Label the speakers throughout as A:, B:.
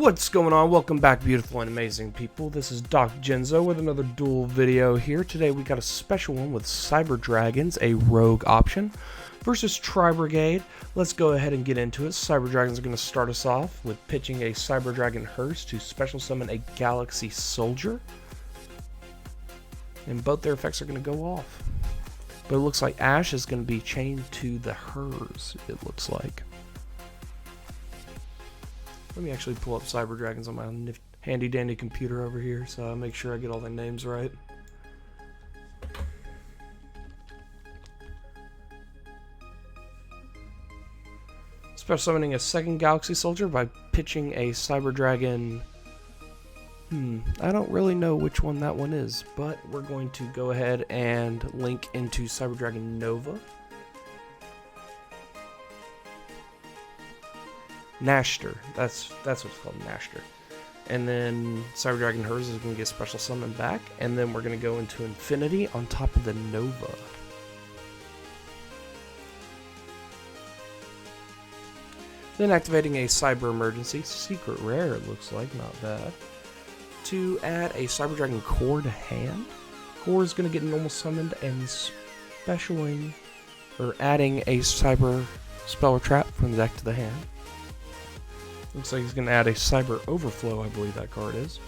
A: What's going on? Welcome back, beautiful and amazing people. This is Doc Genzo with another duel video here. Today we got a special one with Cyber Dragons, a rogue option, versus TRI-BRIGADE. Let's go ahead and get into it. Cyber Dragons are going to start us off with pitching a Cyber Dragon Hearse to special summon a Galaxy Soldier. And both their effects are going to go off. But it looks like Ash is going to be chained to the Hers, it looks like. Let me actually pull up Cyber Dragons on my handy dandy computer over here so I make sure I get all their names right. Special summoning a second Galaxy Soldier by pitching a Cyber Dragon. I don't really know which one that one is, but we're going to go ahead and link into Cyber Dragon Nova. Nashter, that's what it's called, Nashter. And then Cyber Dragon Hers is going to get special summon back, and then we're going to go into Infinity on top of the Nova. Then activating a Cyber Emergency, Secret Rare it looks like, not bad, to add a Cyber Dragon Core to hand. Core is going to get normal summoned and specialing, or adding a Cyber Speller Trap from the deck to the hand. Looks like he's going to add a Cyber Overflow, I believe that card is.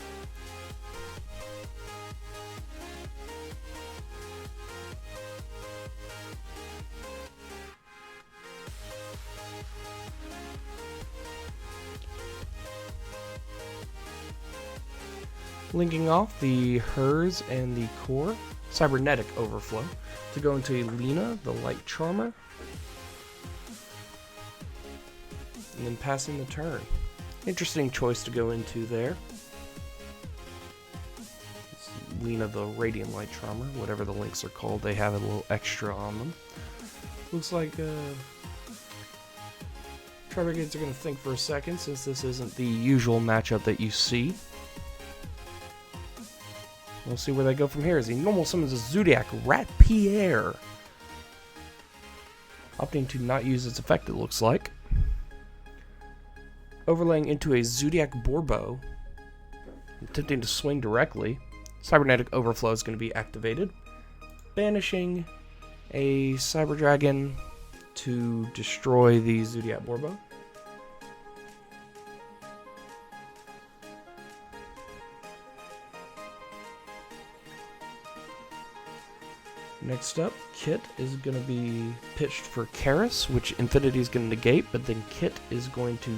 A: Linking off the Hers and the Core, Cybernetic Overflow, to go into Lena, the Light Charmer. And then passing the turn. Interesting choice to go into there. It's Lena the Radiant Light Charmer, whatever the links are called, they have a little extra on them. Looks like TRI-BRIGADEs are going to think for a second since this isn't the usual matchup that you see. We'll see where they go from here as he normal summons a Zodiac Rat Pierre. Opting to not use its effect, it looks like. Overlaying into a Zodiac Borbo, attempting to swing directly. Cybernetic Overflow is going to be activated, banishing a Cyber Dragon to destroy the Zodiac Borbo. Next up, Kit is going to be pitched for Karis, which Infinity is going to negate, but then Kit is going to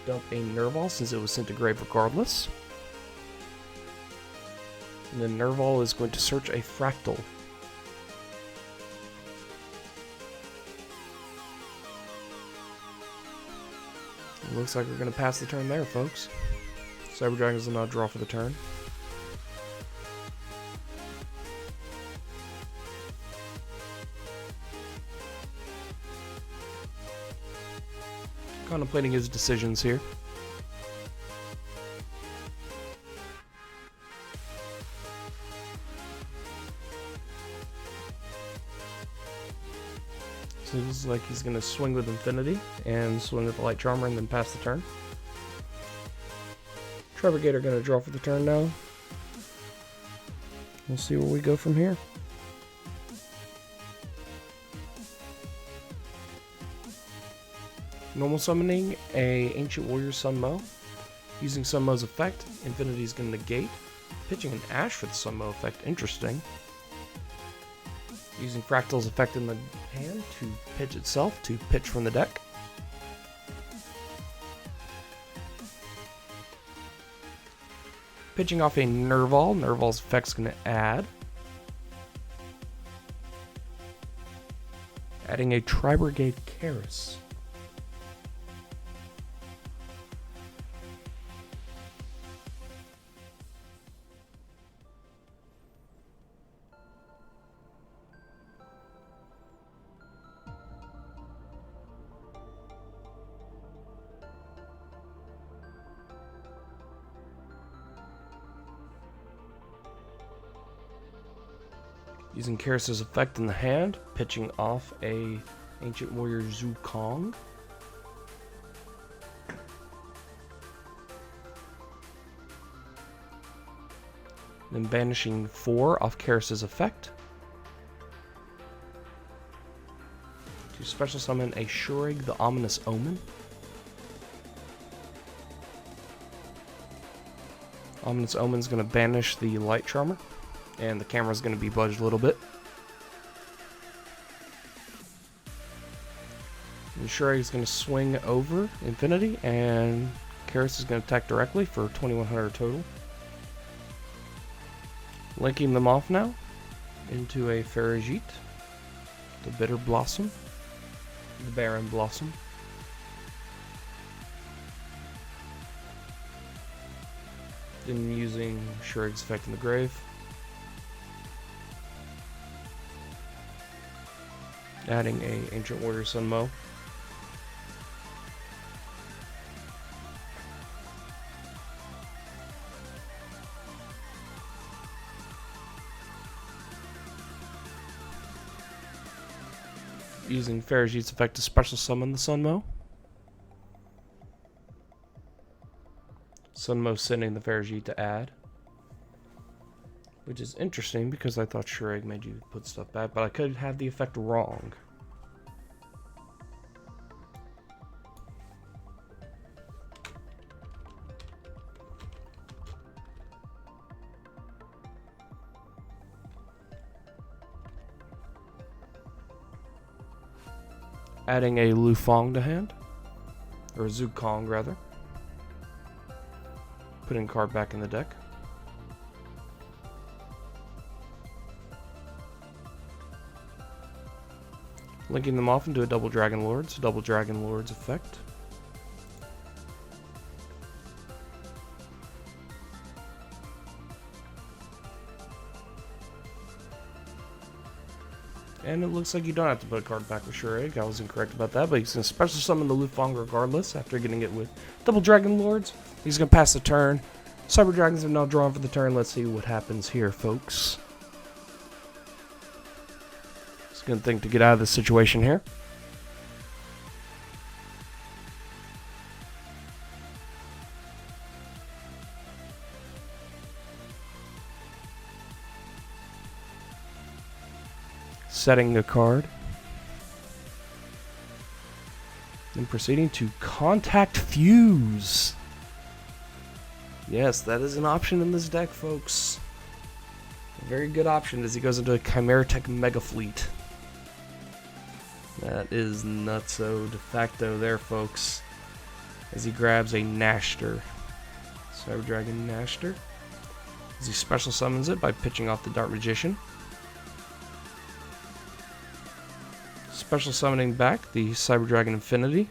A: dump a Nerval since it was sent to grave regardless. And then Nerval is going to search a Fractal. It looks like we're going to pass the turn there, folks. Cyber Dragons will not draw for the turn. Contemplating his decisions here. So it looks like he's going to swing with Infinity and swing with the Light Charmer and then pass the turn. TRI-BRIGADE are going to draw for the turn now. We'll see where we go from here. Normal summoning a Ancient Warrior Sunmo. Using Sunmo's effect, Infinity is going to negate. Pitching an Ash for the Sunmo effect, interesting. Using Fractal's effect in the hand to pitch itself, to pitch from the deck. Pitching off a Nerval. Nerval's effect's going to add. Adding a TRI-BRIGADE Karis. Using Karis' effect in the hand, pitching off a Ancient Warrior Zukong. Then banishing 4 off Karis's effect. To special summon a Shurig, the Ominous Omen. Ominous Omen's going to banish the Light Charmer, and the camera's going to be budged a little bit. And Shurig's going to swing over Infinity, and Karis is going to attack directly for 2100 total. Linking them off now into a Farigite, the Bitter Blossom, the Barren Blossom. Then using Shurig's effect in the grave. Adding a Ancient Warrior Sunmo. Using Farigite's effect to special summon the Sunmo. Sunmo sending the Farigite to add. Which is interesting because I thought Shurig made you put stuff back, but I could have the effect wrong. Adding a Lufong to hand. Or a Zukong, rather. Putting a card back in the deck. Linking them off into a Double Dragon Lord's effect. And it looks like you don't have to put a card back with Shurig. I was incorrect about that, but he's going to special summon the Lufong regardless after getting it with Double Dragon Lords. He's going to pass the turn. Cyber Dragons are now drawn for the turn. Let's see what happens here, folks. It's a good thing to get out of this situation here. Setting a card. Then proceeding to contact Fuse. Yes, that is an option in this deck, folks. A very good option as he goes into a Chimera Tech Mega Fleet. That is nutso de facto there, folks. As he grabs a Nashter. Cyber Dragon Nashter. As he special summons it by pitching off the Dart Magician. Special summoning back the Cyber Dragon Infinity.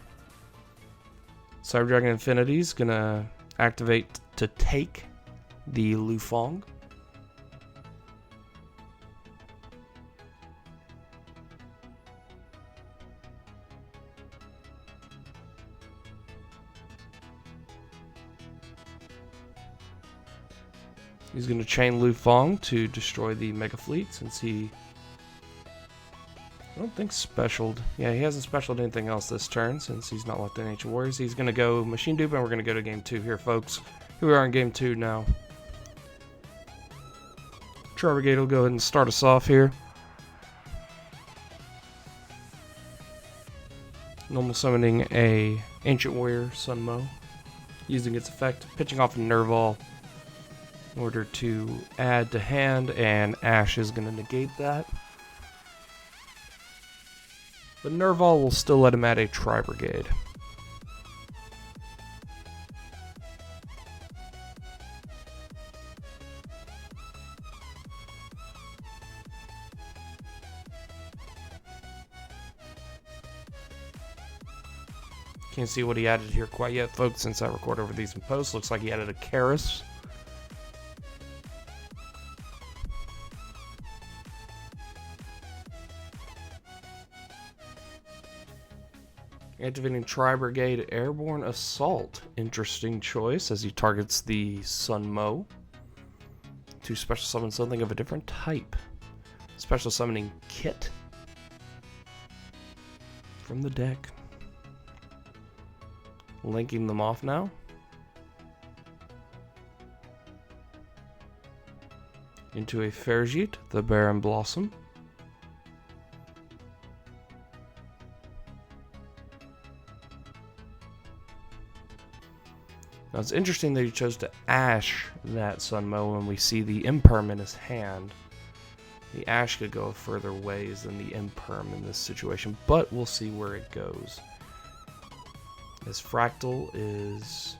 A: Cyber Dragon Infinity is going to activate to take the Lufong. He's going to chain Lufong to destroy the Mega Fleet since he... I don't think specialed. Yeah, he hasn't specialed anything else this turn since he's not locked in Ancient Warriors. He's going to go Machine Dupe, and we're going to go to Game 2 here, folks. Here we are in Game 2 now. TRI-BRIGADE will go ahead and start us off here. Normal summoning a Ancient Warrior Sunmo. Using its effect, pitching off a Nerval in order to add to hand, and Ash is going to negate that. But Nerval will still let him add a TRI-BRIGADE. Can't see what he added here quite yet, folks, since I record over these in post. Looks like he added a Karis. Activating TRI-BRIGADE Airborne Assault. Interesting choice as he targets the Sunmo to special summon something of a different type. Special summoning Kit from the deck. Linking them off now. Into a Ferjit, the Barren Blossom. Now it's interesting that he chose to Ash that Sunmo when we see the Imperm in his hand. The Ash could go further ways than the Imperm in this situation, but we'll see where it goes. His Fractal is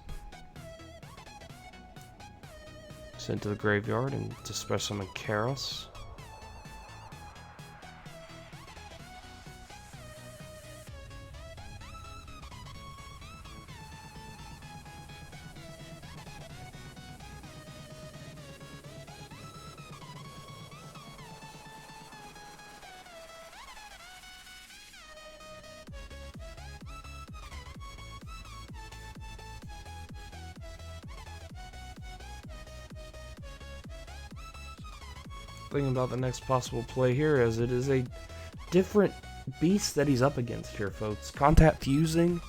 A: sent to the graveyard and to special summon Karos. Thinking about the next possible play here, as it is a different beast that he's up against here, folks. Contact Fusing,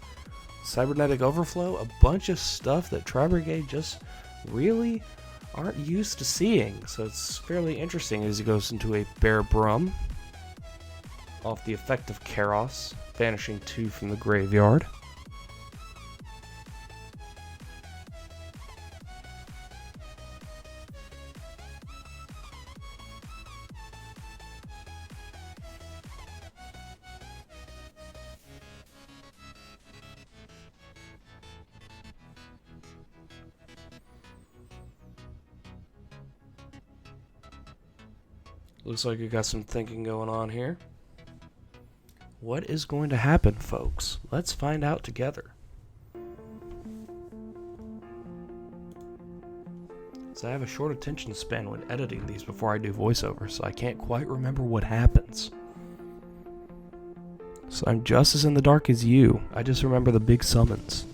A: Cybernetic Overflow, a bunch of stuff that TRI-BRIGADE just really aren't used to seeing. So it's fairly interesting as he goes into a Bear Brum off the effect of Karos, banishing 2 from the graveyard. Looks like you got some thinking going on here. What is going to happen, folks? Let's find out together. So I have a short attention span when editing these before I do voiceover, so I can't quite remember what happens. So I'm just as in the dark as you. I just remember the big summons.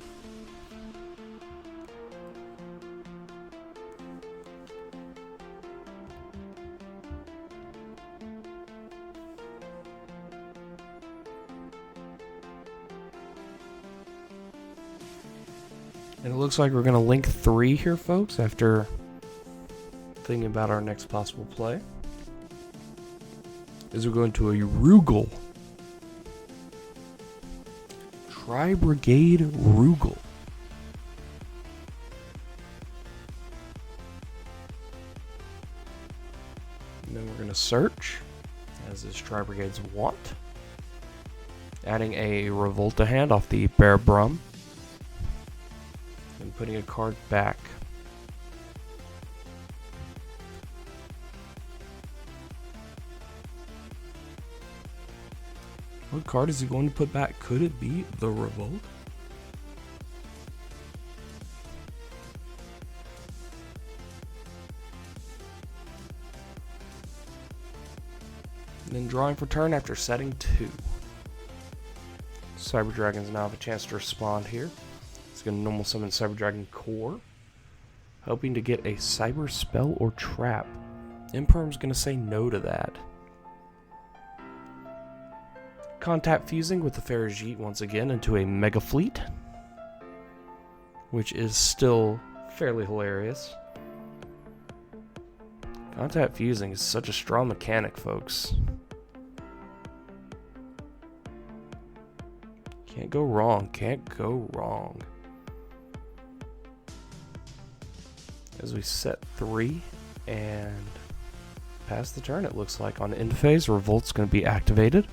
A: And it looks like we're going to link 3 here, folks, after thinking about our next possible play. As we're going to a Rugal. TRI-BRIGADE Rugal. And then we're going to search, as is TRI-BRIGADE's wont. Adding a Revolta hand off the Bear Brum. And putting a card back. What card is he going to put back? Could it be the Revolt? And then drawing for turn after setting 2. Cyber Dragons now have a chance to respond here. He's going to normal summon Cyber Dragon Core, hoping to get a Cyber Spell or Trap. Imperm's going to say no to that. Contact Fusing with the Ferjit once again into a Mega Fleet, which is still fairly hilarious. Contact Fusing is such a strong mechanic, folks. Can't go wrong, can't go wrong. As we set 3 and pass the turn, it looks like on end phase, Revolt's going to be activated.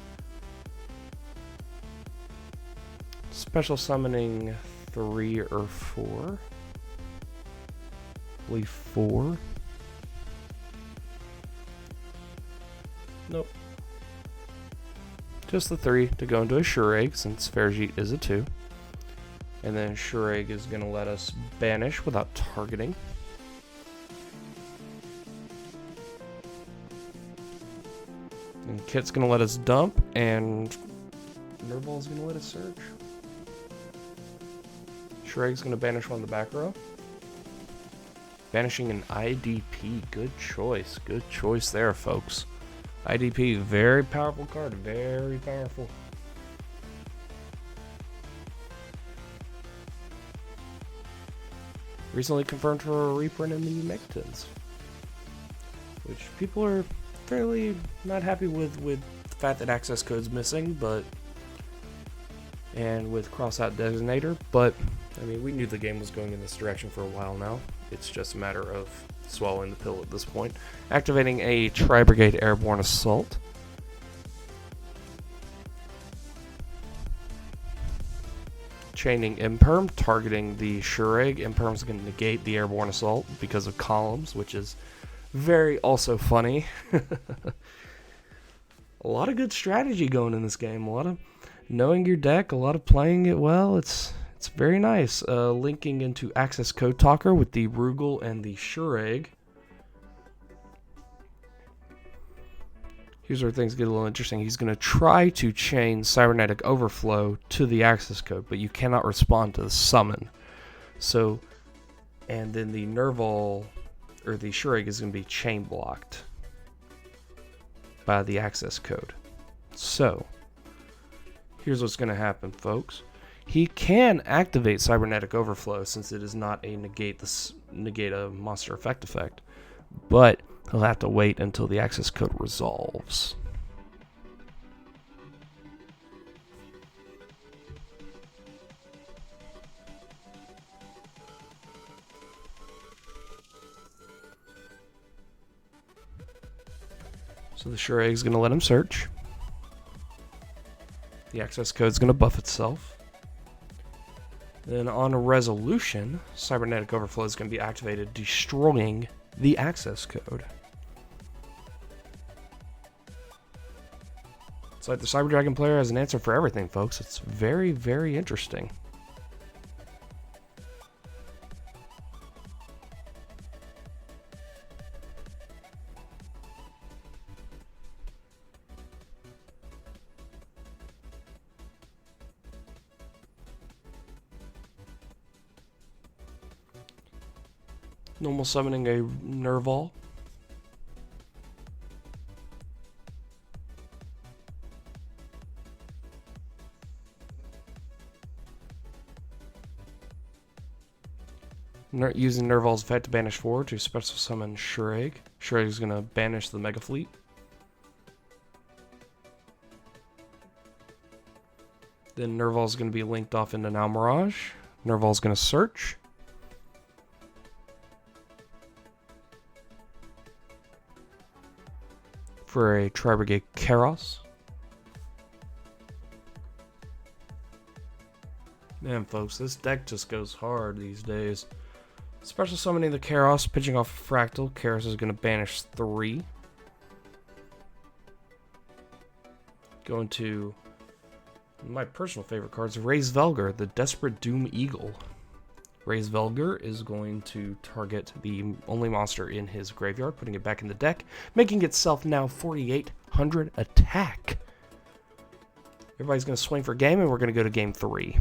A: Special summoning 3 or 4. I believe 4. Nope. Just the 3 to go into a Shureg, since Ferjit is a 2. And then Shureg is going to let us banish without targeting. And Kit's going to let us dump, and Nervball is going to let us search. Shreg's going to banish one in the back row. Banishing an IDP. Good choice. Good choice there, folks. IDP, very powerful card. Very powerful. Recently confirmed for a reprint in the Mectons. which people are fairly not happy with the fact that access code's missing, but and with cross-out designator, but I mean, we knew the game was going in this direction for a while now. It's just a matter of swallowing the pill at this point. Activating a TRI-BRIGADE airborne assault. Chaining Imperm, targeting the Shureg. Imperm's going to negate the airborne assault because of columns, which is very also funny. A lot of good strategy going in this game. A lot of knowing your deck, a lot of playing it well. It's very nice. Linking into Access Code Talker with the Rugal and the Shureg. Here's where things get a little interesting. He's going to try to chain Cybernetic Overflow to the access code, but you cannot respond to the summon. So, and then the Nerval, or the Shureg, is going to be chain blocked by the access code. So, here's what's going to happen, folks. He can activate Cybernetic Overflow since it is not a negate a monster effect, but he'll have to wait until the access code resolves. So the Shureg is going to let him search. The access code is going to buff itself. Then on a resolution, Cybernetic Overflow is going to be activated, destroying the access code. It's like the Cyber Dragon player has an answer for everything, folks. It's very, very interesting. Normal summoning a Nerval. Using Nerval's effect to banish 4 to special summon Shureg. Shureg is going to banish the Mega Fleet. Then Nerval is going to be linked off into Now Mirage. Nerval is going to search. For a TRI-BRIGADE Karos. Man, folks, this deck just goes hard these days. Special summoning the Karos, pitching off a Fractal. Karos is going to banish 3. Going to my personal favorite cards, Raise Velgar, the Desperate Doom Eagle. Raise Velgar is going to target the only monster in his graveyard, putting it back in the deck, making itself now 4,800 attack. Everybody's going to swing for game, and we're going to go to game 3.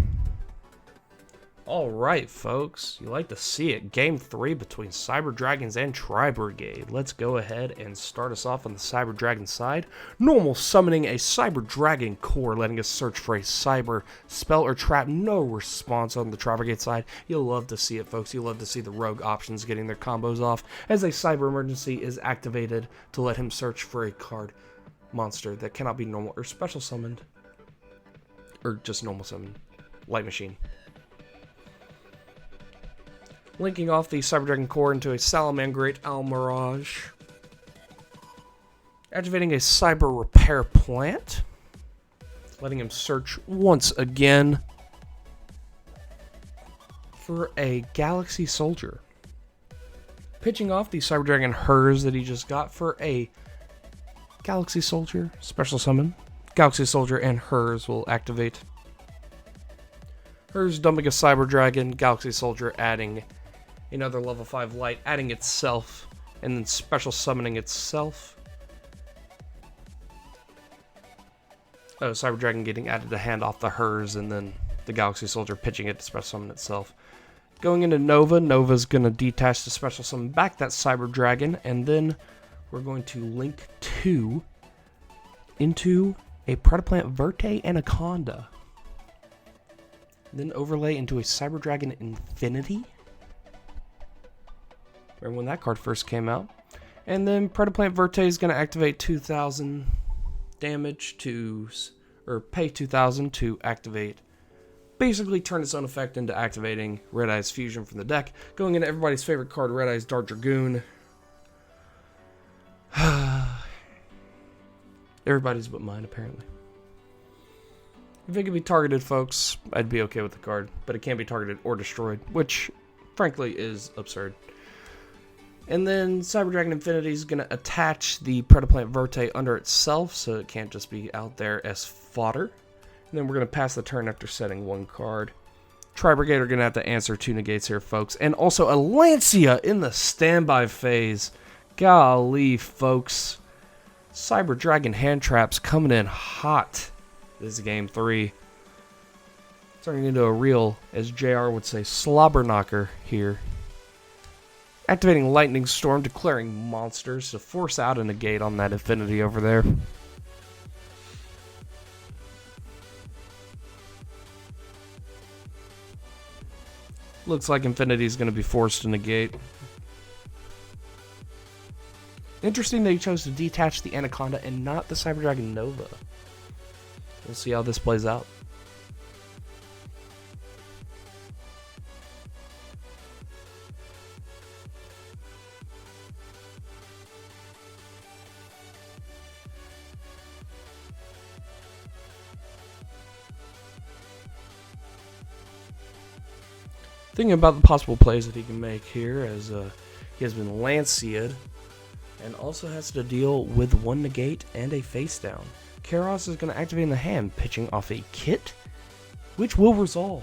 A: Alright, folks. You like to see it. Game 3 between Cyber Dragons and TRI-BRIGADE. Let's go ahead and start us off on the Cyber Dragon side. Normal summoning a Cyber Dragon core, letting us search for a Cyber spell or trap. No response on the TRI-BRIGADE side. You'll love to see it, folks. You'll love to see the rogue options getting their combos off as a Cyber Emergency is activated to let him search for a card monster that cannot be normal or special summoned. Or just normal summoned. Light Machine. Linking off the Cyber Dragon core into a Salamangreat Almirage. Activating a Cyber Repair Plant. Letting him search once again for a Galaxy Soldier. Pitching off the Cyber Dragon Hers that he just got for a Galaxy Soldier special summon. Galaxy Soldier and Hers will activate. Hers dumping a Cyber Dragon, Galaxy Soldier adding another level 5 light, adding itself, and then special summoning itself. Oh, Cyber Dragon getting added to hand off the Hers, and then the Galaxy Soldier pitching it to special summon itself. Going into Nova, Nova's going to detach the special summon back that Cyber Dragon, and then we're going to link 2 into a Predaplant Verte Anaconda. Then overlay into a Cyber Dragon Infinity. Remember when that card first came out? And then Predaplant Verte is going to activate 2,000 damage to, or pay 2,000 to activate. Basically turn its own effect into activating Red Eye's Fusion from the deck. Going into everybody's favorite card, Red Eye's Dart Dragoon. Everybody's but mine, apparently. If it could be targeted, folks, I'd be okay with the card. But it can't be targeted or destroyed, which, frankly, is absurd. And then Cyber Dragon Infinity is going to attach the Predaplant Verte under itself, so it can't just be out there as fodder. And then we're going to pass the turn after setting one card. TRI-BRIGADE are going to have to answer 2 negates here, folks. And also a Lancia in the standby phase. Golly, folks. Cyber Dragon hand traps coming in hot. This is game 3. Turning into a real, as JR would say, slobber knocker here. Activating Lightning Storm, declaring monsters to force out a negate on that Infinity over there. Looks like Infinity is going to be forced to negate. Interesting that he chose to detach the Anaconda and not the Cyber Dragon Nova. We'll see how this plays out. Thinking about the possible plays that he can make here, as he has been Lancia'd and also has to deal with 1 negate and a face down. Kairos is going to activate in the hand, pitching off a Kit, which will resolve.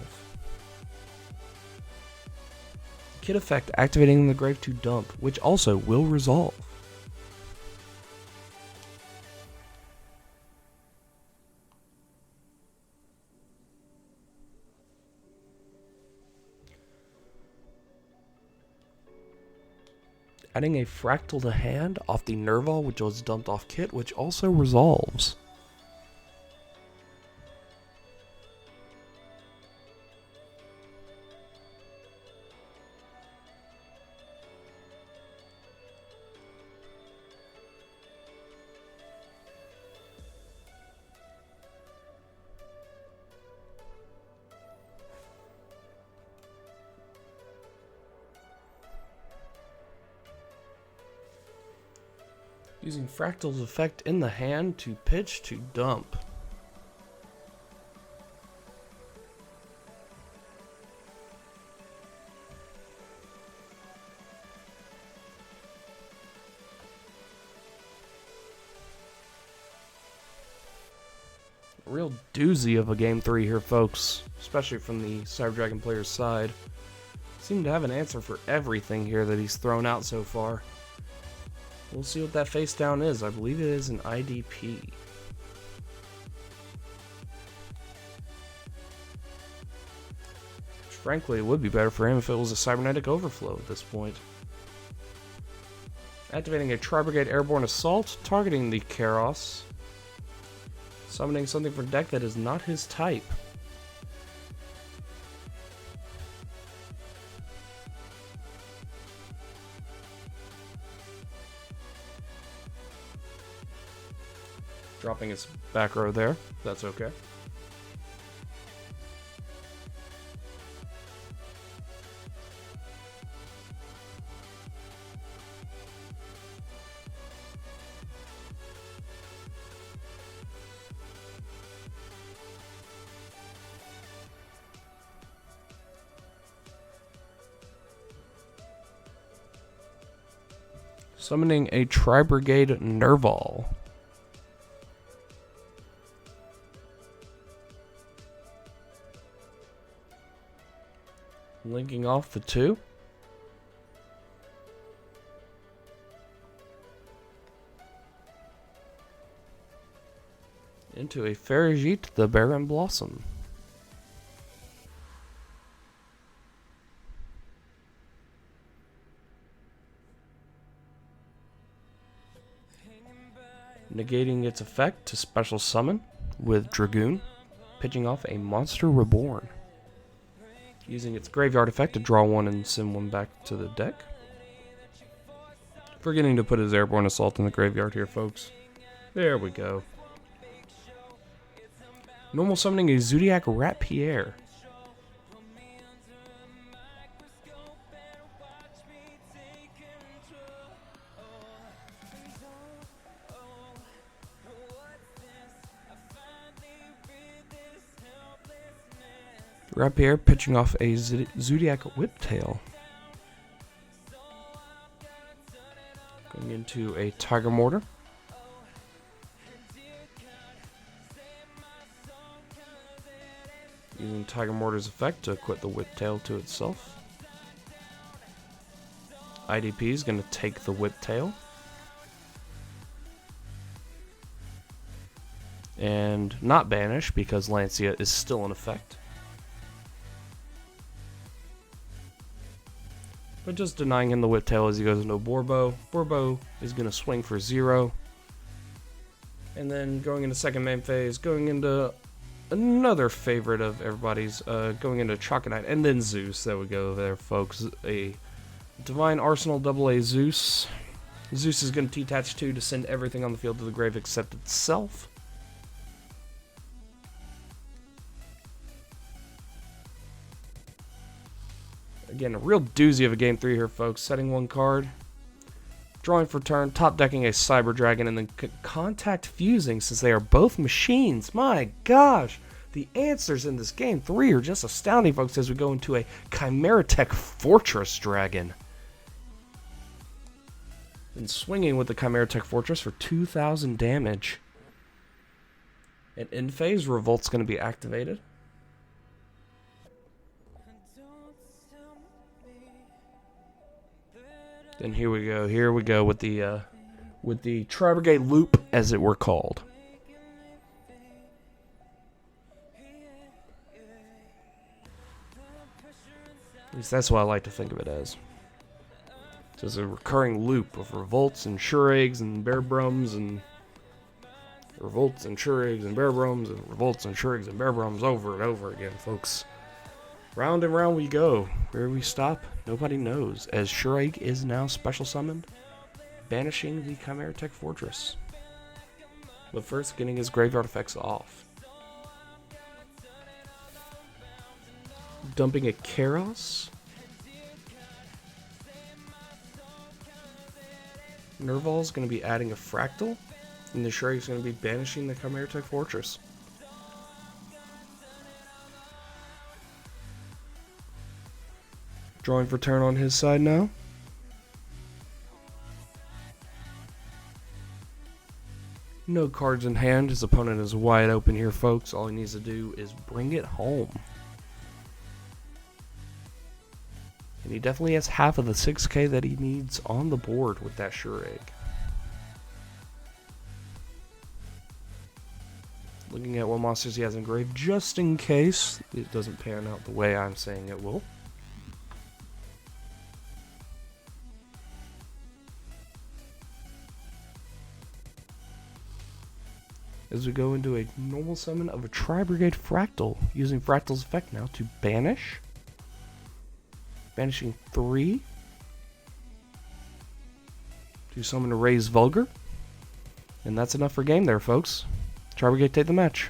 A: Kit effect activating in the grave to dump, which also will resolve. Adding a Fractal to hand off the Nerval, which was dumped off Kit, which also resolves. Using Fractal's effect in the hand to pitch to dump. A real doozy of a game 3 here, folks, especially from the Cyber Dragon player's side. Seem to have an answer for everything here that he's thrown out so far. We'll see what that face down is. I believe it is an IDP. Which, frankly, it would be better for him if it was a Cybernetic Overflow at this point. Activating a TRI-BRIGADE Airborne Assault, targeting the Kairos. Summoning something from deck that is not his type. Dropping its back row there. That's okay. Summoning a TRI-BRIGADE Nerval. Linking off the 2. Into a Ferrigite, the Barren Blossom. Negating its effect to special summon with Dragoon, pitching off a Monster Reborn. Using its graveyard effect to draw 1 and send 1 back to the deck. Forgetting to put his airborne assault in the graveyard here, folks. There we go. Normal summoning a Zodiac Rat Pierre. Rat Pierre pitching off a Zodiac Whiptail. Going into a Tiger Mortar. Using Tiger Mortar's effect to equip the Whiptail to itself. IDP is going to take the Whiptail. And not banish because Lancia is still in effect. But just denying him the Whiptail as he goes into Borbo. Borbo is going to swing for 0. And then going into second main phase, going into another favorite of everybody's, going into Choconite, and then Zeus. There we go there, folks. A Divine Arsenal AA Zeus. Zeus is going to detach 2 to send everything on the field to the grave except itself. Again, a real doozy of a game 3 here, folks. Setting 1 card. Drawing for turn, top decking a Cyber Dragon, and then contact fusing since they are both machines. My gosh! The answers in this game 3 are just astounding, folks, as we go into a Chimeratech Fortress Dragon. And swinging with the Chimeratech Fortress for 2,000 damage. And in phase, Revolt's going to be activated. Then here we go with the TRI-BRIGADE loop, as it were called. At least that's what I like to think of it as. Just a recurring loop of revolts and Shuraigs and Bearbrums and revolts and Shuraigs and Bearbrums and revolts and Shuraigs and Bearbrums over and over again, folks. Round and round we go. Where we stop, nobody knows, as Shuraig is now special summoned, banishing the Chimeratech Fortress. But first, getting his graveyard effects off. Dumping a Kairos. Nerval's going to be adding a Fractal, and the Shuraig is going to be banishing the Chimeratech Fortress. Drawing for turn on his side now. No cards in hand. His opponent is wide open here, folks. All he needs to do is bring it home. And he definitely has half of the 6k that he needs on the board with that Shuraig. Looking at what monsters he has engraved, just in case it doesn't pan out the way I'm saying it will. As we go into a normal summon of a TRI-BRIGADE Fractal, using Fractal's effect now to banish. Banishing 3. To summon a Raise Vulgar. And that's enough for game there, folks. TRI-BRIGADE take the match.